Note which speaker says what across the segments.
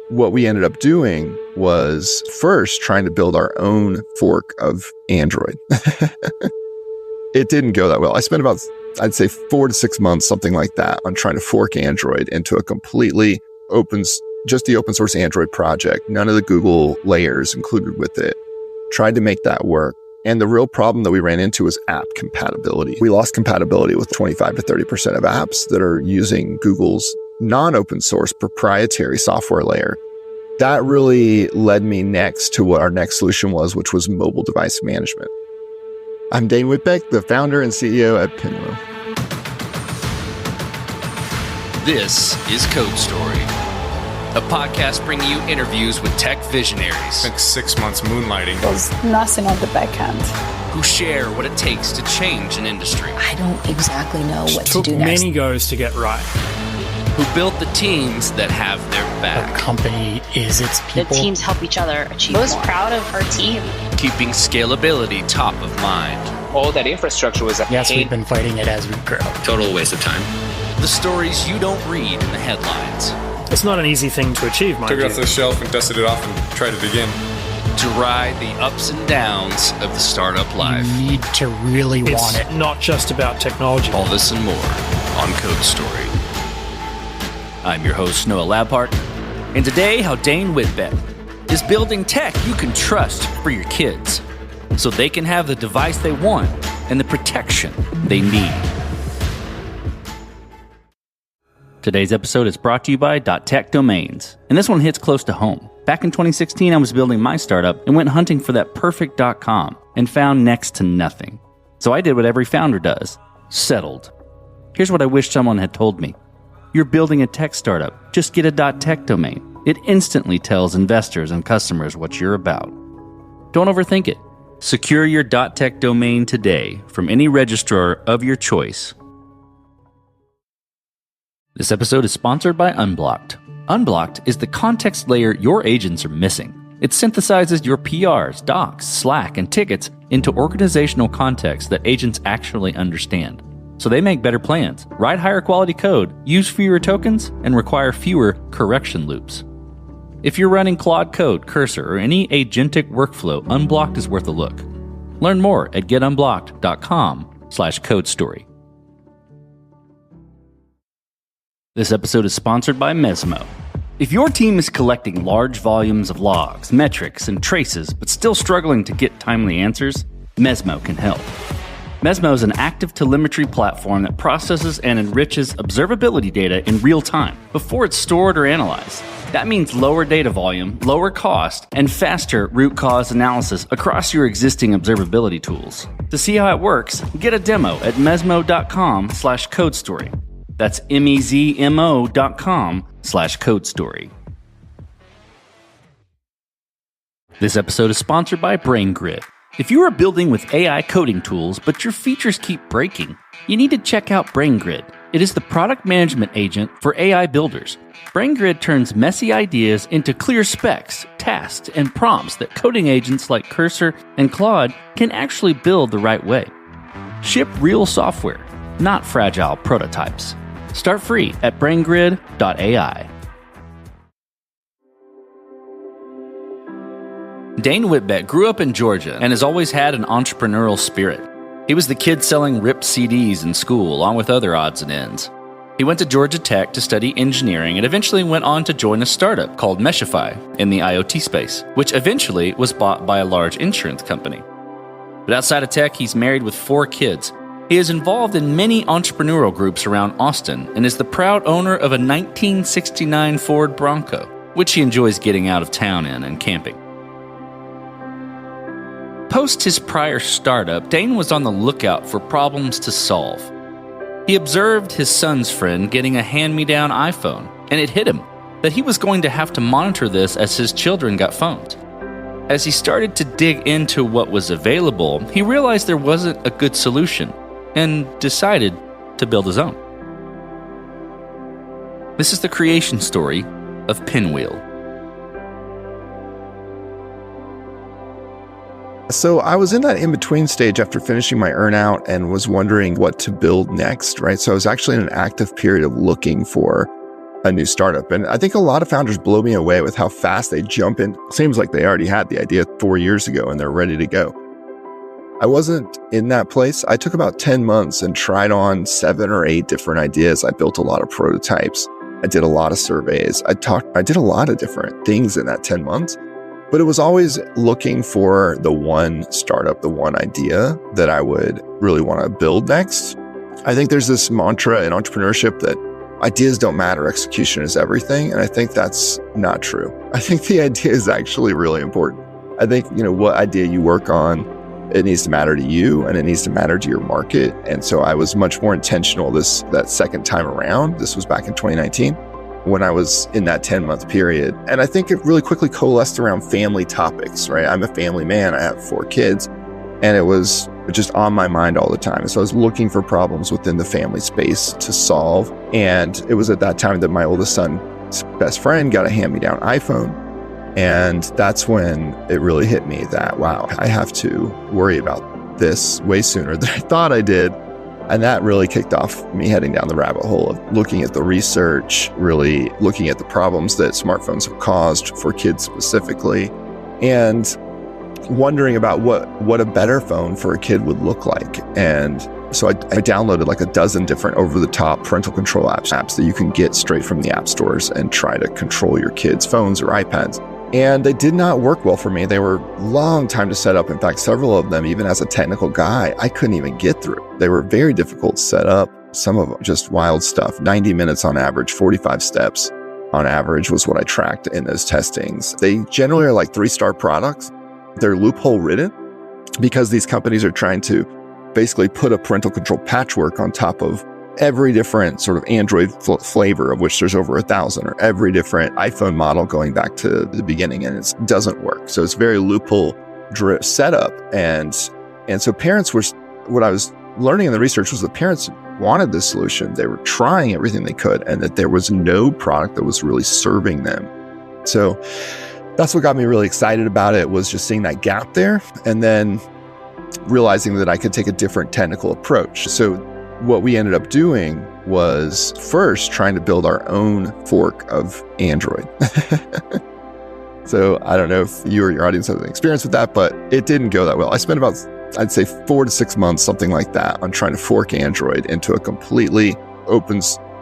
Speaker 1: what we ended up doing was first trying to build our own fork of Android. It didn't go that well. I spent about, I'd say 4 to 6 months, something like that, on trying to fork Android into a completely just the open source Android project. None of the Google layers included with it. Tried to make that work. And the real problem that we ran into was app compatibility. We lost compatibility with 25 to 30% of apps that are using Google's non-open source proprietary software layer. That really led me next to what our next solution was, which was mobile device management. I'm Dane Witbeck, the founder and CEO at Pinwheel.
Speaker 2: This is Code Story, a podcast bringing you interviews with tech visionaries.
Speaker 3: Spent 6 months moonlighting.
Speaker 4: There's nothing on the back end.
Speaker 2: Who share what it takes to change an industry.
Speaker 5: I don't exactly know what to do
Speaker 6: took
Speaker 5: next.
Speaker 6: many goes to get right.
Speaker 2: Who built the teams that have their back.
Speaker 7: A company is its people.
Speaker 8: The teams help each other achieve more.
Speaker 9: Most proud of our team.
Speaker 2: Keeping scalability top of mind.
Speaker 10: All that infrastructure was a
Speaker 7: Yes, we've been fighting it as we grow.
Speaker 2: Total waste of time. The stories you don't read in the headlines.
Speaker 6: It's not an easy thing to achieve, mind
Speaker 3: Took it
Speaker 6: you.
Speaker 3: off the shelf and dusted it off and tried it again.
Speaker 2: To ride the ups and downs of the startup life.
Speaker 7: You need to really want it.
Speaker 6: It's not just about technology.
Speaker 2: All this and more on Code Story. I'm your host, Noah Labhart, and today, how Dane Witbeck is building tech you can trust for your kids so they can have the device they want and the protection they need. Today's episode is brought to you by .tech Domains, and this one hits close to home. Back in 2016, I was building my startup and went hunting for that perfect .com and found next to nothing. So I did what every founder does, settled. Here's what I wish someone had told me. You're building a tech startup. Just get a .tech domain. It instantly tells investors and customers what you're about. Don't overthink it. Secure your .tech domain today from any registrar of your choice. This episode is sponsored by Unblocked. Unblocked is the context layer your agents are missing. It synthesizes your PRs, docs, Slack, and tickets into organizational context that agents actually understand. So they make better plans, write higher quality code, use fewer tokens, and require fewer correction loops. If you're running Claude Code, Cursor, or any agentic workflow, Unblocked is worth a look. Learn more at getunblocked.com/codestory. This episode is sponsored by Mesmo. If your team is collecting large volumes of logs, metrics, and traces, but still struggling to get timely answers, Mesmo can help. Mesmo is an active telemetry platform that processes and enriches observability data in real time before it's stored or analyzed. That means lower data volume, lower cost, and faster root cause analysis across your existing observability tools. To see how it works, get a demo at mesmo.com/codestory. That's MEZMO.com/codestory. This episode is sponsored by BrainGrid. If you are building with AI coding tools, but your features keep breaking, you need to check out BrainGrid. It is the product management agent for AI builders. BrainGrid turns messy ideas into clear specs, tasks, and prompts that coding agents like Cursor and Claude can actually build the right way. Ship real software, not fragile prototypes. Start free at braingrid.ai. Dane Witbeck grew up in Georgia and has always had an entrepreneurial spirit. He was the kid selling ripped CDs in school, along with other odds and ends. He went to Georgia Tech to study engineering and eventually went on to join a startup called Meshify in the IoT space, which eventually was bought by a large insurance company. But outside of tech, he's married with 4 kids. He is involved in many entrepreneurial groups around Austin and is the proud owner of a 1969 Ford Bronco, which he enjoys getting out of town in and camping. Post his prior startup, Dane was on the lookout for problems to solve. He observed his son's friend getting a hand-me-down iPhone, and it hit him that he was going to have to monitor this as his children got phones. As he started to dig into what was available, he realized there wasn't a good solution and decided to build his own. This is the creation story of Pinwheel.
Speaker 1: So I was in that in-between stage after finishing my earnout and was wondering what to build next, right? So I was actually in an active period of looking for a new startup. And I think a lot of founders blow me away with how fast they jump in. Seems like they already had the idea 4 years ago and they're ready to go. I wasn't in that place. I took about 10 months and tried on 7 or 8 different ideas. I built a lot of prototypes. I did a lot of surveys. I did a lot of different things in that 10 months, but it was always looking for the one startup, the one idea that I would really want to build next. I think there's this mantra in entrepreneurship that ideas don't matter, execution is everything. And I think that's not true. I think the idea is actually really important. I think, what idea you work on, it needs to matter to you and it needs to matter to your market. And so I was much more intentional that second time around. This was back in 2019 when I was in that 10-month period. And I think it really quickly coalesced around family topics, right? I'm a family man. I have 4 kids and it was just on my mind all the time. And so I was looking for problems within the family space to solve. And it was at that time that my oldest son's best friend got a hand-me-down iPhone. And that's when it really hit me that, wow, I have to worry about this way sooner than I thought I did. And that really kicked off me heading down the rabbit hole of looking at the research, really looking at the problems that smartphones have caused for kids specifically, and wondering about what a better phone for a kid would look like. And so I downloaded like a dozen different over-the-top parental control apps that you can get straight from the app stores and try to control your kids' phones or iPads. And they did not work well for me. They were a long time to set up. In fact, several of them, even as a technical guy, I couldn't even get through. They were very difficult to set up. Some of them just wild stuff. 90 minutes on average, 45 steps on average was what I tracked in those testings. They generally are like 3-star products. They're loophole ridden because these companies are trying to basically put a parental control patchwork on top of every different sort of Android flavor, of which there's over 1,000, or every different iPhone model going back to the beginning, and it doesn't work. So it's very loophole setup. And so parents what I was learning in the research was that parents wanted this solution. They were trying everything they could, and that there was no product that was really serving them. So that's what got me really excited about it, was just seeing that gap there, and then realizing that I could take a different technical approach. So what we ended up doing was first trying to build our own fork of Android. So I don't know if you or your audience have an experience with that, but it didn't go that well. I spent about, I'd say 4 to 6 months, something like that, on trying to fork Android into a completely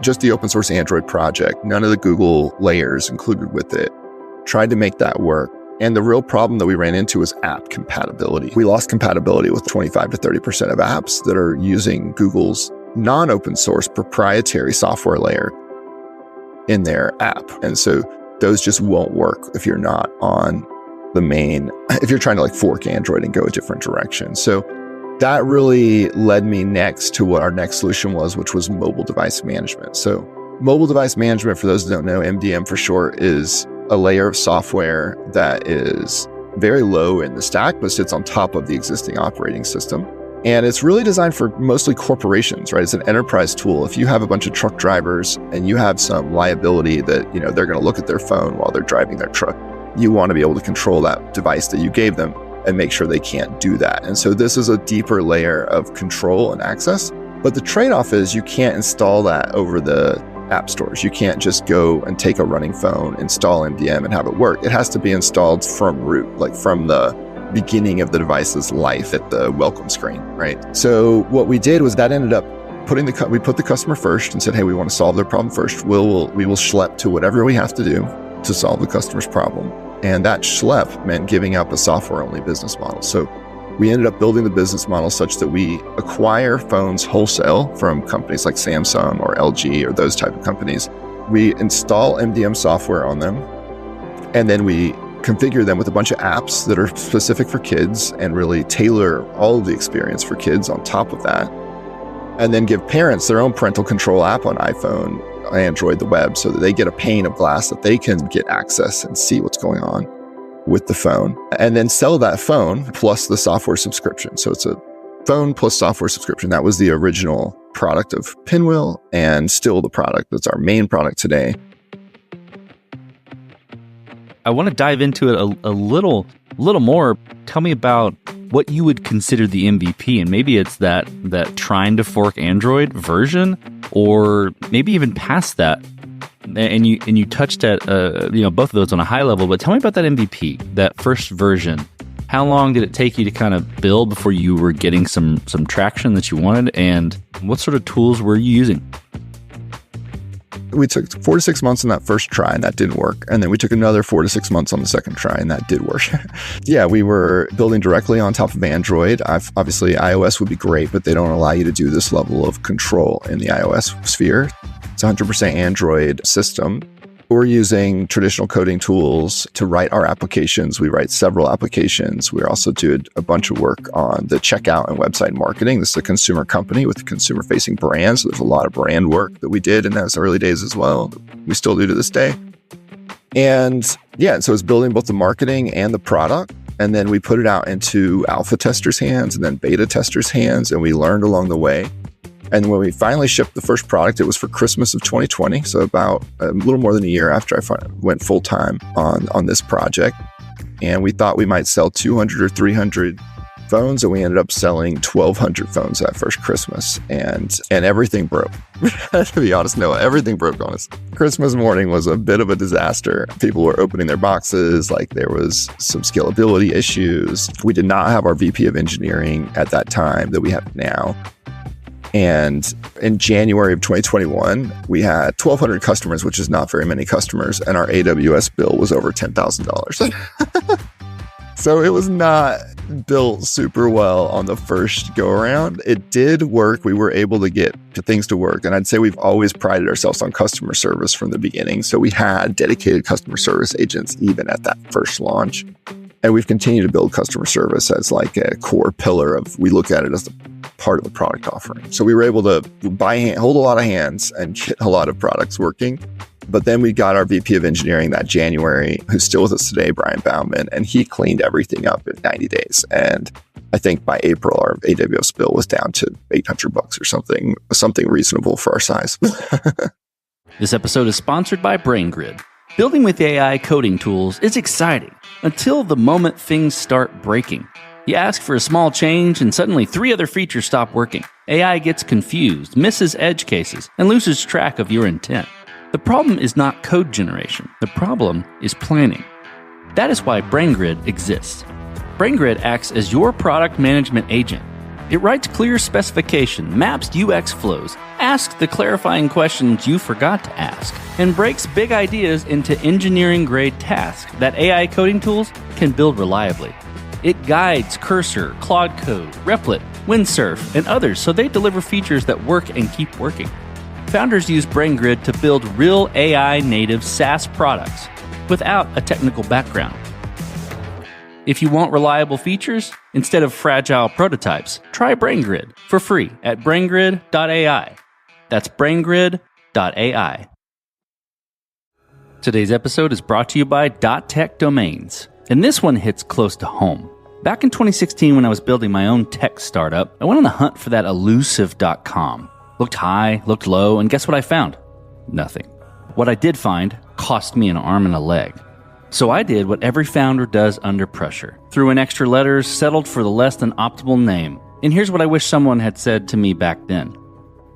Speaker 1: just the open source Android project, none of the Google layers included with it. Tried to make that work. And the real problem that we ran into was app compatibility. We lost compatibility with 25 to 30% of apps that are using Google's non-open source proprietary software layer in their app. And so those just won't work if you're not on the main, if you're trying to like fork Android and go a different direction. So that really led me next to what our next solution was, which was mobile device management. So mobile device management, for those that don't know, MDM for short, is a layer of software that is very low in the stack, but sits on top of the existing operating system. And it's really designed for mostly corporations, right? It's an enterprise tool. If you have a bunch of truck drivers and you have some liability that, they're going to look at their phone while they're driving their truck, you want to be able to control that device that you gave them and make sure they can't do that. And so this is a deeper layer of control and access. But the trade-off is you can't install that over the app stores. You can't just go and take a running phone, install MDM, and have it work. It has to be installed from root, like from the beginning of the device's life at the welcome screen, right? So what we did was that ended up we put the customer first and said, hey, we want to solve their problem first. We will schlep to whatever we have to do to solve the customer's problem. And that schlep meant giving up a software-only business model. So we ended up building the business model such that we acquire phones wholesale from companies like Samsung or LG or those type of companies. We install MDM software on them, and then we configure them with a bunch of apps that are specific for kids and really tailor all of the experience for kids on top of that. And then give parents their own parental control app on iPhone, Android, the web, so that they get a pane of glass that they can get access and see what's going on with the phone, and then sell that phone plus the software subscription. So it's a phone plus software subscription. That was the original product of Pinwheel, and still the product that's our main product today.
Speaker 2: I want to dive into it a little more. Tell me about what you would consider the MVP, and maybe it's that trying to fork Android version, or maybe even past that. and you touched at both of those on a high level, but tell me about that MVP, that first version. How long did it take you to kind of build before you were getting some traction that you wanted, and what sort of tools were you using?
Speaker 1: We took 4 to 6 months on that first try, and that didn't work. And then we took another 4 to 6 months on the second try, and that did work. Yeah, we were building directly on top of Android. Obviously, iOS would be great, but they don't allow you to do this level of control in the iOS sphere. It's a 100% Android system. We're using traditional coding tools to write our applications. We write several applications. We also did a bunch of work on the checkout and website marketing. This is a consumer company with consumer-facing brands. So there's a lot of brand work that we did in those early days as well. We still do to this day. And yeah, so it's building both the marketing and the product. And then we put it out into alpha testers' hands and then beta testers' hands. And we learned along the way. And when we finally shipped the first product, it was for Christmas of 2020. So about a little more than a year after I went full time on this project. And we thought we might sell 200 or 300 phones. And we ended up selling 1,200 phones that first Christmas. And everything broke. To be honest, no, everything broke on us. Christmas morning was a bit of a disaster. People were opening their boxes. Like there was some scalability issues. We did not have our VP of engineering at that time that we have now. And in January of 2021, we had 1,200 customers, which is not very many customers. And our AWS bill was over $10,000. So it was not built super well on the first go around. It did work. We were able to get things to work. And I'd say we've always prided ourselves on customer service from the beginning. So we had dedicated customer service agents even at that first launch. And we've continued to build customer service as like a core pillar of, we look at it as the part of the product offering. So we were able to hold a lot of hands and get a lot of products working. But then we got our VP of engineering that January, who's still with us today, Brian Bauman, and he cleaned everything up in 90 days. And I think by April, our AWS bill was down to $800 or something reasonable for our size.
Speaker 2: This episode is sponsored by BrainGrid. Building with AI coding tools is exciting until the moment things start breaking. You ask for a small change and suddenly 3 other features stop working. AI gets confused, misses edge cases, and loses track of your intent. The problem is not code generation. The problem is planning. That is why BrainGrid exists. BrainGrid acts as your product management agent. It writes clear specification, maps UX flows, asks the clarifying questions you forgot to ask, and breaks big ideas into engineering-grade tasks that AI coding tools can build reliably. It guides Cursor, Claude Code, Replit, Windsurf, and others so they deliver features that work and keep working. Founders use BrainGrid to build real AI-native SaaS products without a technical background. If you want reliable features instead of fragile prototypes, try BrainGrid for free at braingrid.ai. That's braingrid.ai. Today's episode is brought to you by .tech domains, and this one hits close to home. Back in 2016, when I was building my own tech startup, I went on the hunt for that elusive .com. Looked high, looked low, and guess what I found? Nothing. What I did find cost me an arm and a leg. So I did what every founder does under pressure. Threw in extra letters, settled for the less than optimal name. And here's what I wish someone had said to me back then.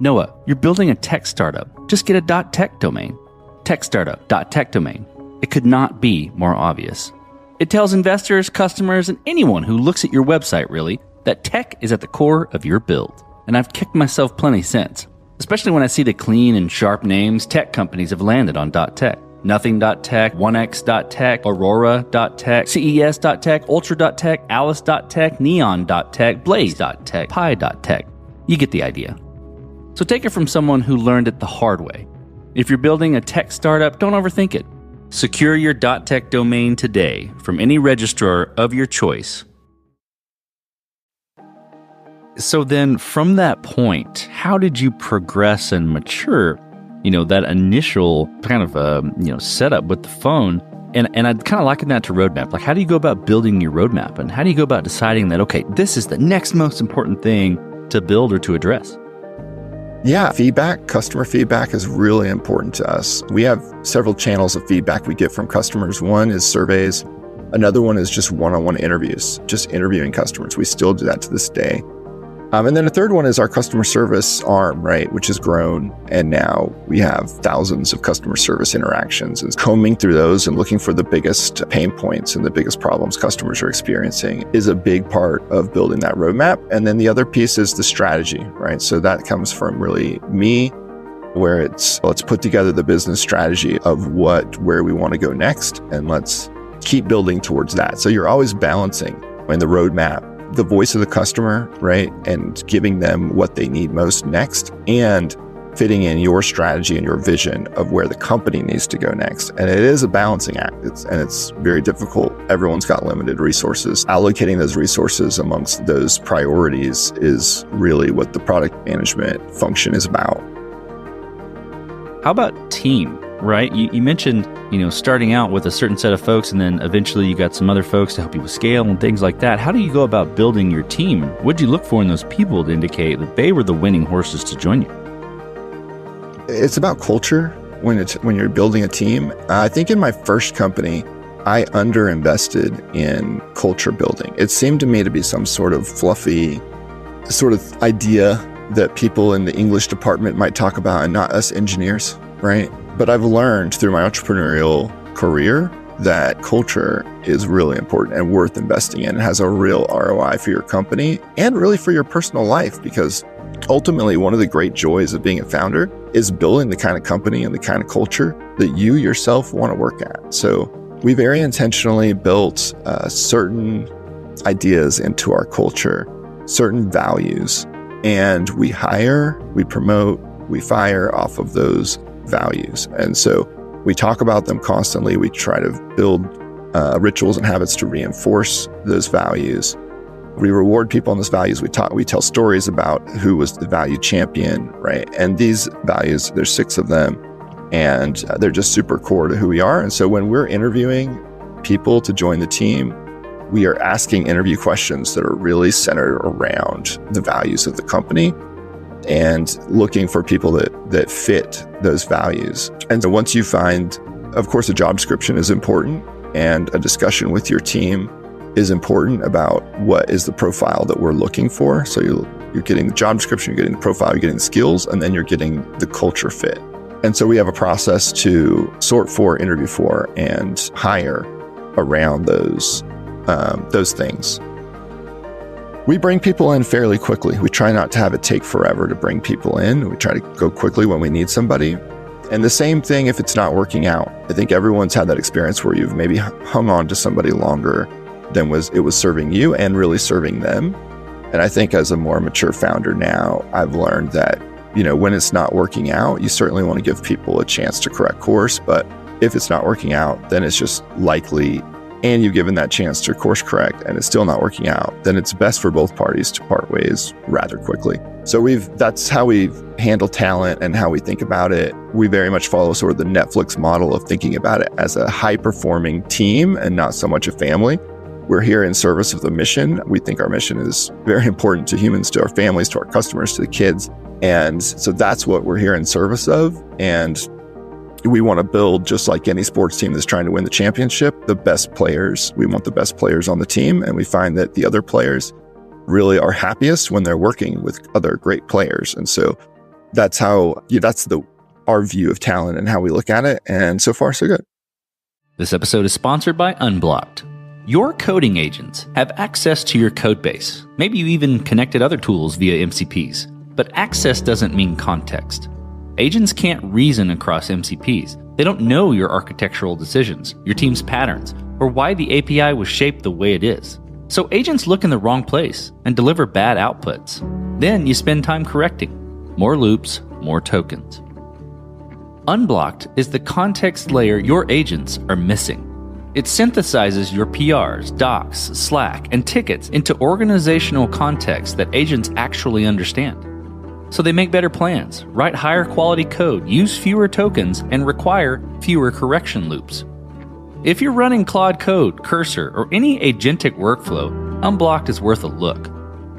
Speaker 2: Noah, you're building a tech startup. Just get a .tech domain. Tech startup, .tech domain. It could not be more obvious. It tells investors, customers, and anyone who looks at your website, really, that tech is at the core of your build. And I've kicked myself plenty since, especially when I see the clean and sharp names tech companies have landed on .tech. Nothing.tech, 1x.tech, Aurora.tech, CES.tech, Ultra.tech, Alice.tech, Neon.tech, Blaze.tech, Pi.tech. You get the idea. So take it from someone who learned it the hard way. If you're building a tech startup, don't overthink it. Secure your .tech domain today from any registrar of your choice. So then from that point, how did you progress and mature, that initial kind of, setup with the phone? And I'd kind of liken that to roadmap. Like, how do you go about building your roadmap? And how do you go about deciding that, okay, this is the next most important thing to build or to address?
Speaker 1: Yeah, customer feedback is really important to us. We have several channels of feedback we get from customers. One is surveys. Another one is just one-on-one interviews, just interviewing customers. We still do that to this day. And then the third one is our customer service arm, right, which has grown. And now we have thousands of customer service interactions, and combing through those and looking for the biggest pain points and the biggest problems customers are experiencing is a big part of building that roadmap. And then the other piece is the strategy, right? So that comes from really me, where it's, let's put together the business strategy of where we want to go next, and let's keep building towards that. So you're always balancing in the roadmap the voice of the customer, right? And giving them what they need most next, and fitting in your strategy and your vision of where the company needs to go next. And it is a balancing act. It's very difficult. Everyone's got limited resources. Allocating those resources amongst those priorities is really what the product management function is about.
Speaker 2: How about team, right? You mentioned, starting out with a certain set of folks, and then eventually you got some other folks to help you with scale and things like that. How do you go about building your team? What did you look for in those people to indicate that they were the winning horses to join you?
Speaker 1: It's about culture when you're building a team. I think in my first company, I underinvested in culture building. It seemed to me to be some sort of fluffy sort of idea that people in the English department might talk about, and not us engineers, right? But I've learned through my entrepreneurial career that culture is really important and worth investing in. It has a real ROI for your company and really for your personal life, because ultimately one of the great joys of being a founder is building the kind of company and the kind of culture that you yourself want to work at. So we very intentionally built certain ideas into our culture, certain values, and we hire, we promote, we fire off of those values. And so we talk about them constantly. We try to build rituals and habits to reinforce those values. We reward people on those values. We tell stories about who was the value champion, right? And these values, there's 6 of them, and they're just super core to who we are. And so when we're interviewing people to join the team, we are asking interview questions that are really centered around the values of the company, and looking for people that fit those values. And so once you find, of course, a job description is important, and a discussion with your team is important about what is the profile that we're looking for. So you're getting the job description, you're getting the profile, you're getting the skills, and then you're getting the culture fit. And so we have a process to sort for, interview for, and hire around those things. We bring people in fairly quickly. We try not to have it take forever to bring people in. We try to go quickly when we need somebody. And the same thing if it's not working out. I think everyone's had that experience where you've maybe hung on to somebody longer than it was serving you and really serving them. And I think as a more mature founder now, I've learned that, when it's not working out, you certainly want to give people a chance to correct course. But if it's not working out, then it's just likely, and you've given that chance to course correct and it's still not working out, then it's best for both parties to part ways rather quickly. So that's how we handle talent and how we think about it. We very much follow sort of the Netflix model of thinking about it as a high-performing team and not so much a family. We're here in service of the mission. We think our mission is very important to humans, to our families, to our customers, to the kids. And so that's what we're here in service of. And we want to build, just like any sports team that's trying to win the championship, the best players. We want the best players on the team. And we find that the other players really are happiest when they're working with other great players. And so that's our view of talent and how we look at it. And so far, so good.
Speaker 2: This episode is sponsored by Unblocked. Your coding agents have access to your code base. Maybe you even connected other tools via MCPs. But access doesn't mean context. Agents can't reason across MCPs. They don't know your architectural decisions, your team's patterns, or why the API was shaped the way it is. So agents look in the wrong place and deliver bad outputs. Then you spend time correcting. More loops, more tokens. Unblocked is the context layer your agents are missing. It synthesizes your PRs, docs, Slack, and tickets into organizational context that agents actually understand. So they make better plans, write higher quality code, use fewer tokens, and require fewer correction loops. If you're running Claude Code, Cursor, or any agentic workflow, Unblocked is worth a look.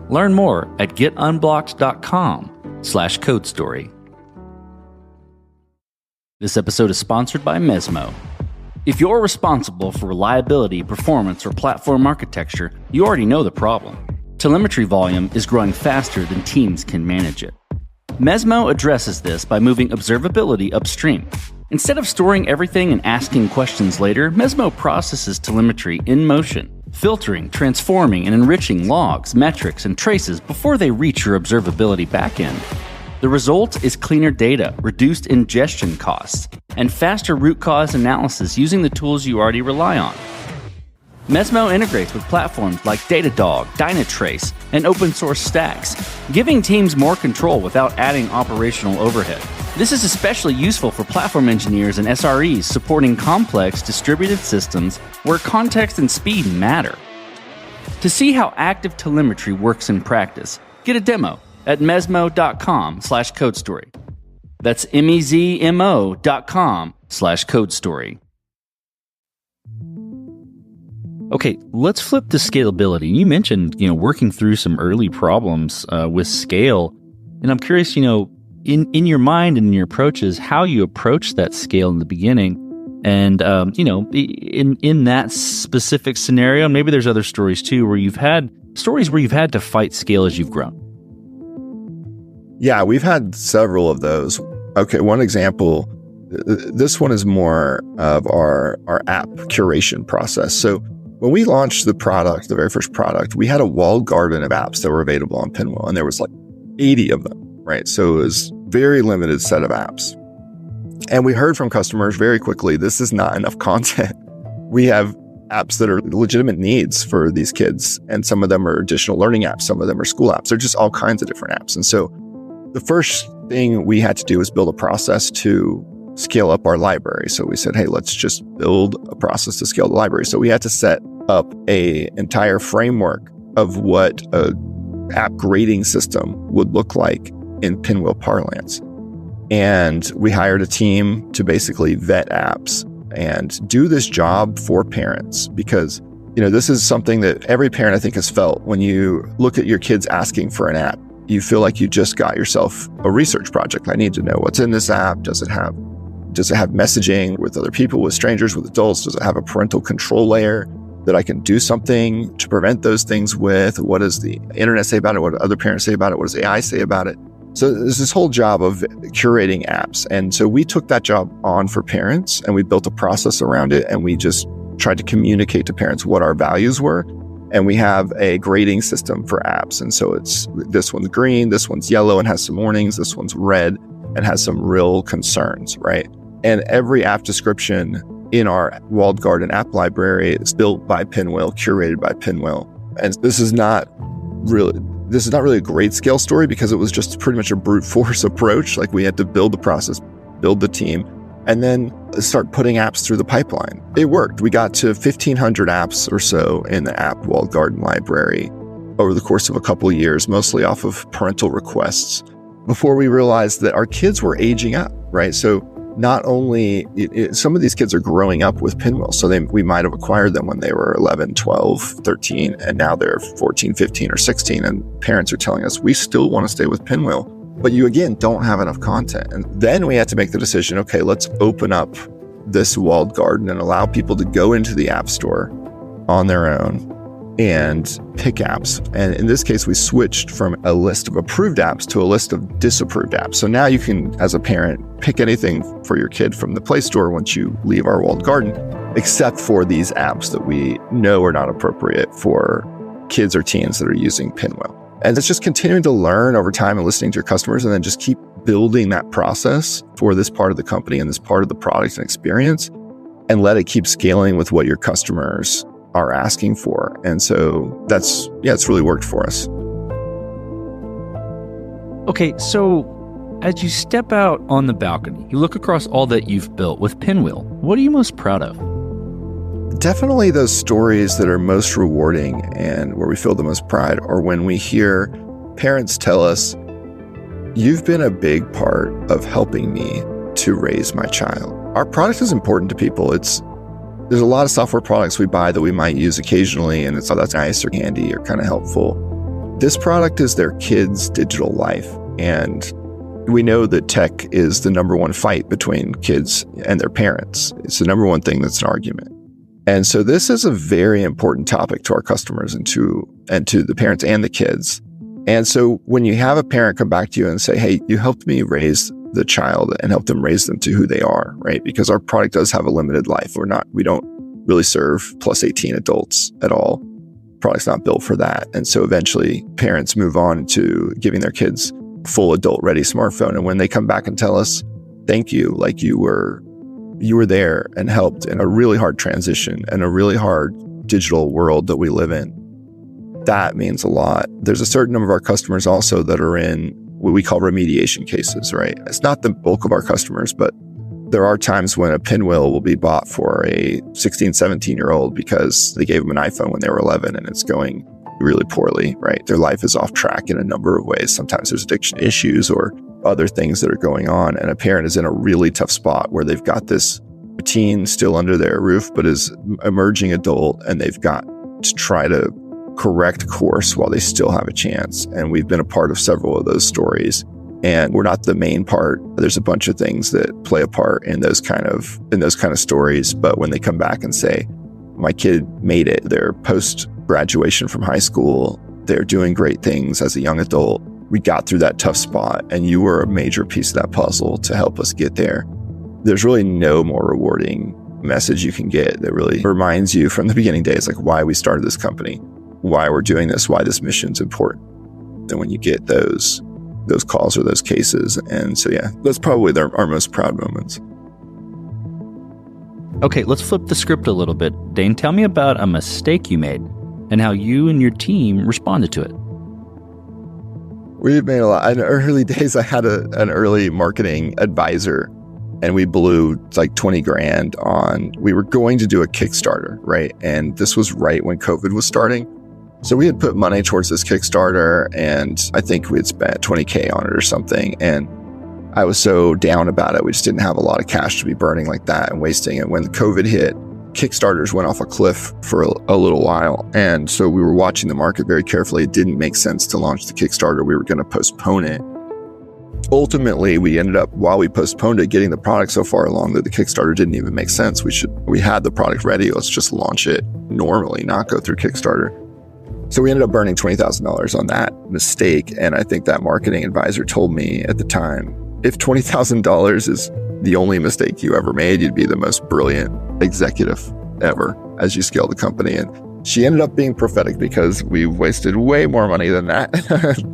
Speaker 2: Learn more at getunblocked.com/codestory. This episode is sponsored by Mesmo. If you're responsible for reliability, performance, or platform architecture, you already know the problem. telemetry volume is growing faster than teams can manage it. Mesmo addresses this by moving observability upstream. Instead of storing everything and asking questions later, Mesmo processes telemetry in motion, filtering, transforming, and enriching logs, metrics, and traces before they reach your observability backend. The result is cleaner data, reduced ingestion costs, and faster root cause analysis using the tools you already rely on. Mesmo integrates with platforms like Datadog, Dynatrace, and open source stacks, giving teams more control without adding operational overhead. This is especially useful for platform engineers and SREs supporting complex distributed systems where context and speed matter. To see how active telemetry works in practice, get a demo at mesmo.com/codestory. That's MEZMO.com/codestory. Okay, let's flip to scalability. You mentioned, working through some early problems with scale, and I'm curious, in your mind and in your approaches, how you approach that scale in the beginning, and in that specific scenario. Maybe there's other stories too, where you've had to fight scale as you've grown.
Speaker 1: Yeah, we've had several of those. Okay, one example. This one is more of our app curation process. So when we launched the product, the very first product, we had a walled garden of apps that were available on Pinwheel, and there was like 80 of them, right? So it was very limited set of apps. And we heard from customers very quickly, this is not enough content. We have apps that are legitimate needs for these kids, and some of them are additional learning apps, some of them are school apps. They're just all kinds of different apps. And so the first thing we had to do was build a process to scale up our library. So we said, hey, let's just build a process to scale the library. So we had to set up an entire framework of what a app grading system would look like in Pinwheel parlance. And we hired a team to basically vet apps and do this job for parents, because this is something that every parent, I think, has felt. When you look at your kids asking for an app, you feel like you just got yourself a research project. I need to know what's in this app. Does it have messaging with other people, with strangers, with adults? Does it have a parental control layer that I can do something to prevent those things with? What does the internet say about it? What do other parents say about it? What does AI say about it? So there's this whole job of curating apps. And so we took that job on for parents, and we built a process around it, and we just tried to communicate to parents what our values were. And we have a grading system for apps. And so this one's green, this one's yellow and has some warnings, this one's red and has some real concerns, right? And every app description in our walled garden app library is built by Pinwheel, curated by Pinwheel. And this is not really a great scale story, because it was just pretty much a brute force approach. Like, we had to build the process, build the team, and then start putting apps through the pipeline. It worked. We got to 1,500 apps or so in the app walled garden library over the course of a couple of years, mostly off of parental requests, before we realized that our kids were aging up, right? So not only, some of these kids are growing up with Pinwheel. So we might have acquired them when they were 11, 12, 13, and now they're 14, 15, or 16. And parents are telling us, we still want to stay with Pinwheel, but you, again, don't have enough content. And then we had to make the decision, okay, let's open up this walled garden and allow people to go into the App Store on their own and pick apps. And in this case, we switched from a list of approved apps to a list of disapproved apps. So now you can, as a parent, pick anything for your kid from the Play Store once you leave our walled garden, except for these apps that we know are not appropriate for kids or teens that are using Pinwheel. And it's just continuing to learn over time and listening to your customers, and then just keep building that process for this part of the company and this part of the product and experience, and let it keep scaling with what your customers are asking for. And so it's really worked for us.
Speaker 2: Okay, so as you step out on the balcony, you look across all that you've built with Pinwheel. What are you most proud of?
Speaker 1: Definitely those stories that are most rewarding and where we feel the most pride are when we hear parents tell us, you've been a big part of helping me to raise my child. Our product is important to people. There's a lot of software products we buy that we might use occasionally, and it's, oh, that's nice or handy or kind of helpful. This product is their kids' digital life. And we know that tech is the number one fight between kids and their parents. It's the number one thing that's an argument. And so this is a very important topic to our customers and to and to the parents and the kids. And so when you have a parent come back to you and say, hey, you helped me raise the child and help them raise them to who they are, right? Because our product does have a limited life. We don't really serve plus 18 adults at all. Product's not built for that. And so eventually parents move on to giving their kids full adult ready smartphone. And when they come back and tell us, thank you, like you were there and helped in a really hard transition and a really hard digital world that we live in, that means a lot. There's a certain number of our customers also that are in what we call remediation cases, right? It's not the bulk of our customers, but there are times when a Pinwheel will be bought for a 16, 17-year-old because they gave them an iPhone when they were 11 and it's going really poorly, right? Their life is off track in a number of ways. Sometimes there's addiction issues or other things that are going on. And a parent is in a really tough spot where they've got this teen still under their roof, but is emerging adult, and they've got to try to correct course while they still have a chance. And we've been a part of several of those stories. And we're not the main part. There's a bunch of things that play a part in those kind of stories. But when they come back and say, my kid made it, they're post-graduation from high school, they're doing great things as a young adult, we got through that tough spot, and you were a major piece of that puzzle to help us get there. There's really no more rewarding message you can get that really reminds you from the beginning days, like why we started this company, why we're doing this, why this mission's important, than when you get those calls or those cases. And so, yeah, that's probably our most proud moments.
Speaker 2: Okay, let's flip the script a little bit. Dane, tell me about a mistake you made and how you and your team responded to it.
Speaker 1: We've made a lot. In the early days, I had an early marketing advisor, and we blew like 20 grand on, we were going to do a Kickstarter, right? And this was right when COVID was starting. So we had put money towards this Kickstarter, and I think we had spent 20K on it or something. And I was so down about it. We just didn't have a lot of cash to be burning like that and wasting it. When COVID hit, Kickstarters went off a cliff for a little while. And so we were watching the market very carefully. It didn't make sense to launch the Kickstarter. We were going to postpone it. Ultimately, we ended up, while we postponed it, getting the product so far along that the Kickstarter didn't even make sense. We had the product ready. Let's just launch it normally, not go through Kickstarter. So we ended up burning $20,000 on that mistake. And I think that marketing advisor told me at the time, if $20,000 is the only mistake you ever made, you'd be the most brilliant executive ever as you scale the company. And she ended up being prophetic, because we wasted way more money than that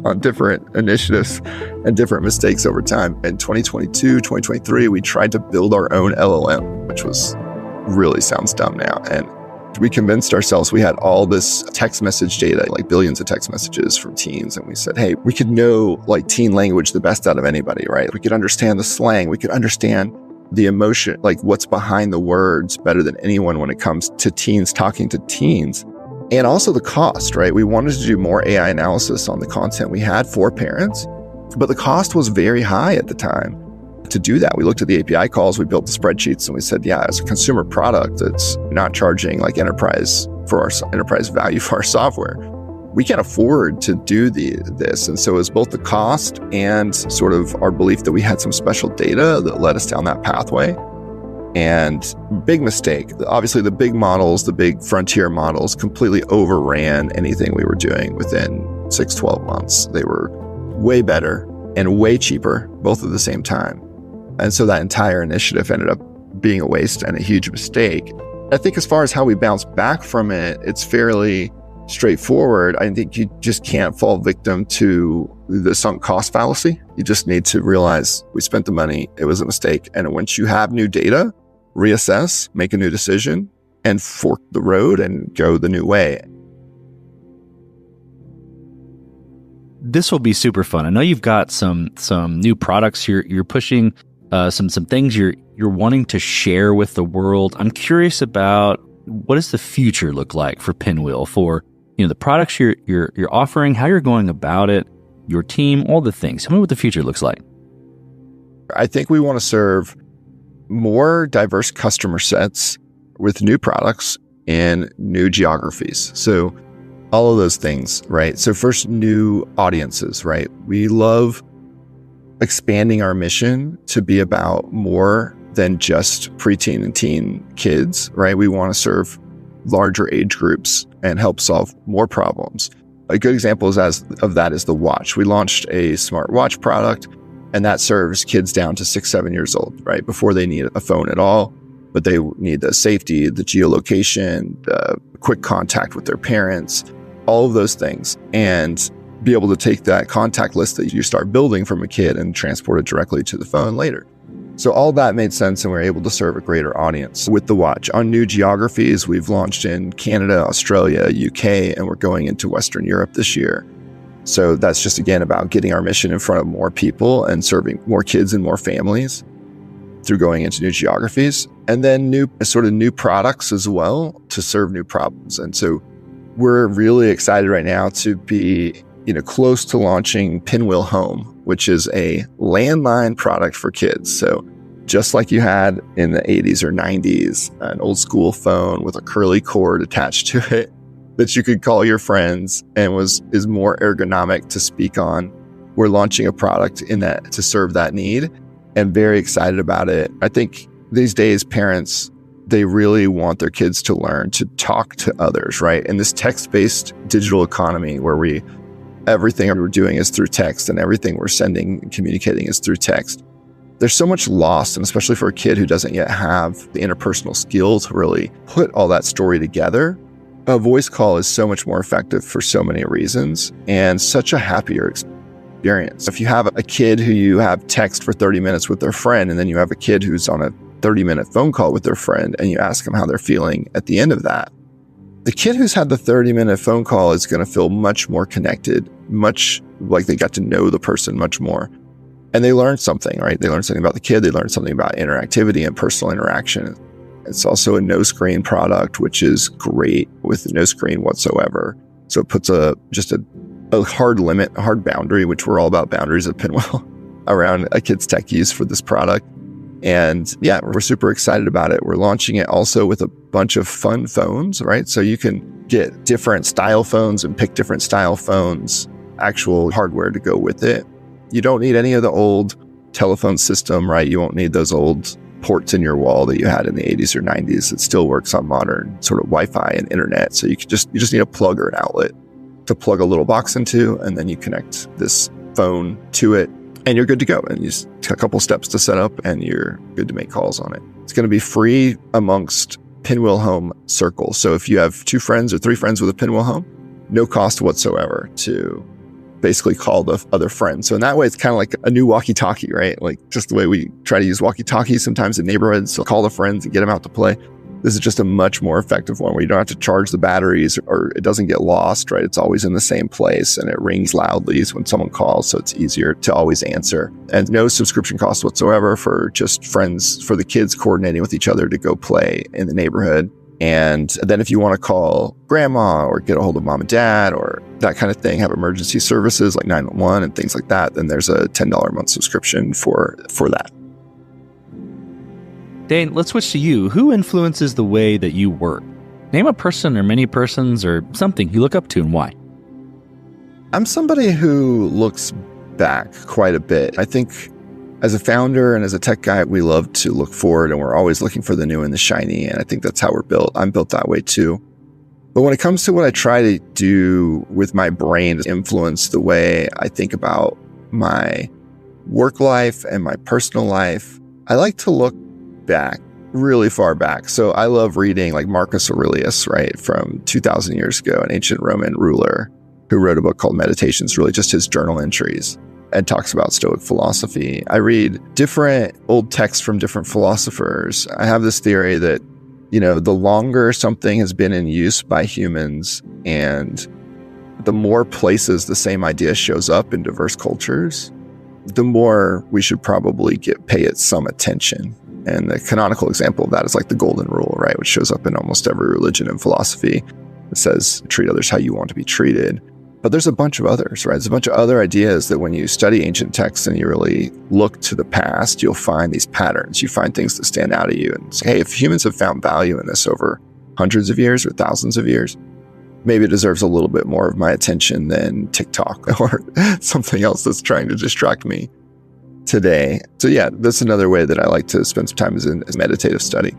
Speaker 1: on different initiatives and different mistakes over time. In 2022, 2023, we tried to build our own LLM, which really sounds dumb now. And we convinced ourselves we had all this text message data, like billions of text messages from teens. And we said, hey, we could know like teen language the best out of anybody, right? We could understand the slang. We could understand the emotion, like what's behind the words better than anyone when it comes to teens talking to teens. And also the cost, right? We wanted to do more AI analysis on the content we had for parents, but the cost was very high at the time. To do that, we looked at the API calls, we built the spreadsheets, and we said, yeah, as a consumer product that's not charging like enterprise value for our software, we can't afford to do this. And so it was both the cost and sort of our belief that we had some special data that led us down that pathway. And big mistake. Obviously, the big models, the big frontier models completely overran anything we were doing within 6-12 months. They were way better and way cheaper, both at the same time. And so that entire initiative ended up being a waste and a huge mistake. I think as far as how we bounce back from it, it's fairly straightforward. I think you just can't fall victim to the sunk cost fallacy. You just need to realize we spent the money, it was a mistake. And once you have new data, reassess, make a new decision, and fork the road and go the new way.
Speaker 2: This will be super fun. I know you've got some new products you're pushing, some things you're wanting to share with the world. I'm curious about, what does the future look like for Pinwheel, for the products you're offering, how you're going about it, your team, all the things. Tell me what the future looks like.
Speaker 1: I think we want to serve more diverse customer sets with new products in new geographies. So all of those things, right? So first, new audiences, right? We love expanding our mission to be about more than just preteen and teen kids, right? We want to serve larger age groups and help solve more problems. A good example of that is the watch. We launched a smart watch product, and that serves kids down to 6, 7 years old, right? Before they need a phone at all, but they need the safety, the geolocation, the quick contact with their parents, all of those things, and be able to take that contact list that you start building from a kid and transport it directly to the phone later. So all that made sense, and we were able to serve a greater audience with the watch. On new geographies, we've launched in Canada, Australia, UK, and we're going into Western Europe this year. So that's just, again, about getting our mission in front of more people and serving more kids and more families through going into new geographies, and then new products as well to serve new problems. And so we're really excited right now to be, close to launching Pinwheel Home, which is a landline product for kids. So just like you had in the 80s or 90s, an old school phone with a curly cord attached to it that you could call your friends and is more ergonomic to speak on. We're launching a product in that to serve that need, and very excited about it. I think these days parents, they really want their kids to learn to talk to others, right? In this text-based digital economy where everything we're doing is through text, and everything we're sending and communicating is through text. There's so much lost, and especially for a kid who doesn't yet have the interpersonal skill to really put all that story together. A voice call is so much more effective for so many reasons, and such a happier experience. If you have a kid who you have text for 30 minutes with their friend, and then you have a kid who's on a 30-minute phone call with their friend, and you ask them how they're feeling at the end of that, the kid who's had the 30-minute phone call is going to feel much more connected, much like they got to know the person much more. And they learned something, right? They learned something about the kid. They learned something about interactivity and personal interaction. It's also a no-screen product, which is great with no screen whatsoever. So it puts just a hard limit, a hard boundary, which we're all about boundaries at Pinwheel, around a kid's tech use for this product. And yeah, we're super excited about it. We're launching it also with a bunch of fun phones, right? So you can get different style phones and pick different style phones, actual hardware to go with it. You don't need any of the old telephone system, right? You won't need those old ports in your wall that you had in the 80s or 90s. It still works on modern sort of Wi-Fi and internet. So you just need a plug or an outlet to plug a little box into, and then you connect this phone to it, and you're good to go. And you just take a couple steps to set up, and you're good to make calls on it. It's going to be free amongst Pinwheel Home circles. So if you have 2 friends or 3 friends with a Pinwheel Home, no cost whatsoever to basically call the other friends. So in that way, it's kind of like a new walkie-talkie, right? Like just the way we try to use walkie-talkies sometimes in neighborhoods to call the friends and get them out to play. This is just a much more effective one where you don't have to charge the batteries, or it doesn't get lost, right? It's always in the same place, and it rings loudly when someone calls, so it's easier to always answer. And no subscription cost whatsoever for just friends, for the kids coordinating with each other to go play in the neighborhood. And then if you want to call grandma or get a hold of mom and dad or that kind of thing, have emergency services like 911 and things like that, then there's a $10 a month subscription for that.
Speaker 2: Dane, let's switch to you. Who influences the way that you work? Name a person or many persons or something you look up to, and why.
Speaker 1: I'm somebody who looks back quite a bit. I think as a founder and as a tech guy, we love to look forward, and we're always looking for the new and the shiny. And I think that's how we're built. I'm built that way too. But when it comes to what I try to do with my brain to influence the way I think about my work life and my personal life, I like to look back, really far back. So I love reading like Marcus Aurelius, right, from 2,000 years ago, an ancient Roman ruler who wrote a book called Meditations, really just his journal entries, and talks about Stoic philosophy. I read different old texts from different philosophers. I have this theory that, the longer something has been in use by humans and the more places the same idea shows up in diverse cultures, the more we should probably pay it some attention. And the canonical example of that is like the golden rule, right? Which shows up in almost every religion and philosophy. It says, treat others how you want to be treated. But there's a bunch of others, right? There's a bunch of other ideas that when you study ancient texts and you really look to the past, you'll find these patterns. You find things that stand out at you. And say, hey, if humans have found value in this over hundreds of years or thousands of years, maybe it deserves a little bit more of my attention than TikTok or something else that's trying to distract me today. So yeah, that's another way that I like to spend some time is in meditative study.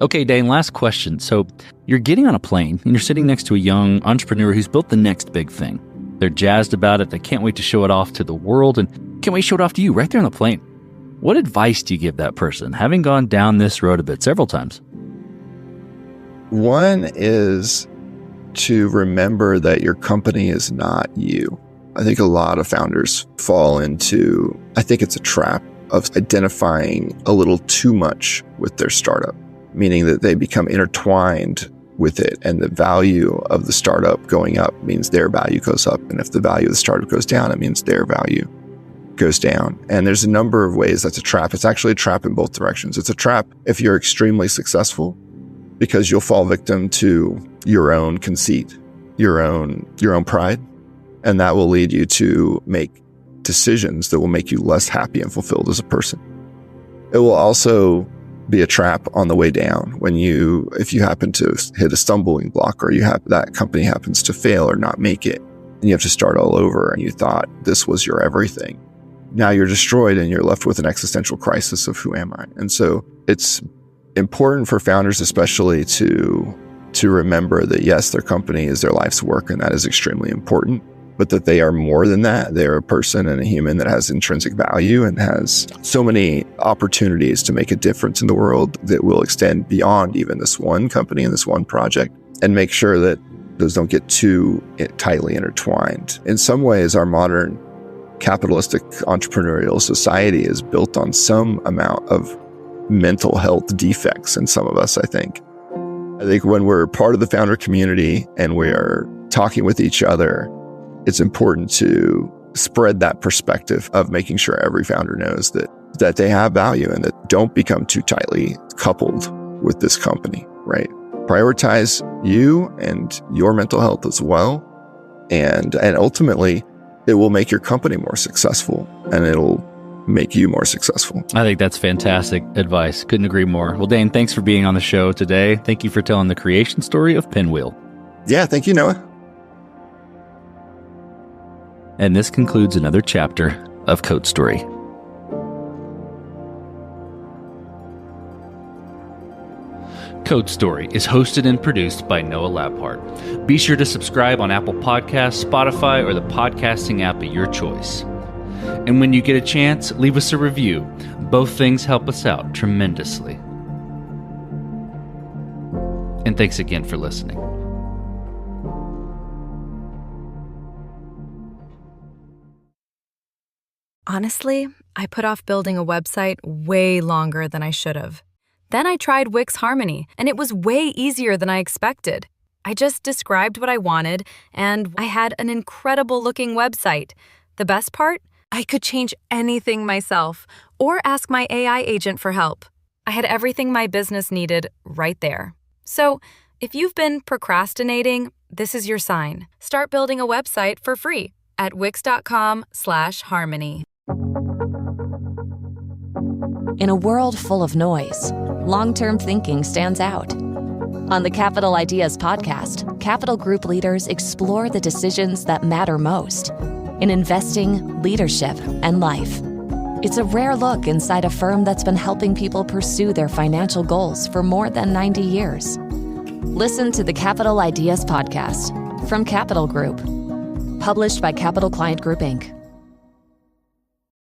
Speaker 2: Okay, Dane, last question. So you're getting on a plane and you're sitting next to a young entrepreneur who's built the next big thing. They're jazzed about it. They can't wait to show it off to the world and can't wait to show it off to you right there on the plane. What advice do you give that person, having gone down this road a bit several times?
Speaker 1: One is to remember that your company is not you. I think a lot of founders fall into, I think it's a trap of identifying a little too much with their startup, meaning that they become intertwined with it, and the value of the startup going up means their value goes up. And if the value of the startup goes down, it means their value goes down. And there's a number of ways that's a trap. It's actually a trap in both directions. It's a trap if you're extremely successful, because you'll fall victim to your own conceit, your own pride. And that will lead you to make decisions that will make you less happy and fulfilled as a person. It will also be a trap on the way down if you happen to hit a stumbling block, or that company happens to fail or not make it, and you have to start all over, and you thought this was your everything. Now you're destroyed and you're left with an existential crisis of who am I? And so it's important for founders especially to remember that yes, their company is their life's work, and that is extremely important, but that they are more than that. They're a person and a human that has intrinsic value and has so many opportunities to make a difference in the world that will extend beyond even this one company and this one project, and make sure that those don't get too tightly intertwined. In some ways, our modern capitalistic entrepreneurial society is built on some amount of mental health defects in some of us, I think. I think when we're part of the founder community and we are talking with each other, it's important to spread that perspective of making sure every founder knows that they have value and that don't become too tightly coupled with this company, right? Prioritize you and your mental health as well. And ultimately, it will make your company more successful, and it'll make you more successful.
Speaker 2: I think that's fantastic advice. Couldn't agree more. Well, Dane, thanks for being on the show today. Thank you for telling the creation story of Pinwheel.
Speaker 1: Yeah, thank you, Noah.
Speaker 2: And this concludes another chapter of Code Story. Code Story is hosted and produced by Noah Labhart. Be sure to subscribe on Apple Podcasts, Spotify, or the podcasting app of your choice. And when you get a chance, leave us a review. Both things help us out tremendously. And thanks again for listening.
Speaker 9: Honestly, I put off building a website way longer than I should have. Then I tried Wix Harmony, and it was way easier than I expected. I just described what I wanted, and I had an incredible-looking website. The best part? I could change anything myself or ask my AI agent for help. I had everything my business needed right there. So, if you've been procrastinating, this is your sign. Start building a website for free at wix.com/harmony.
Speaker 5: In a world full of noise, long-term thinking stands out. On the Capital Ideas podcast, Capital Group leaders explore the decisions that matter most in investing, leadership, and life. It's a rare look inside a firm that's been helping people pursue their financial goals for more than 90 years. Listen to the Capital Ideas podcast from Capital Group, published by Capital Client Group, Inc.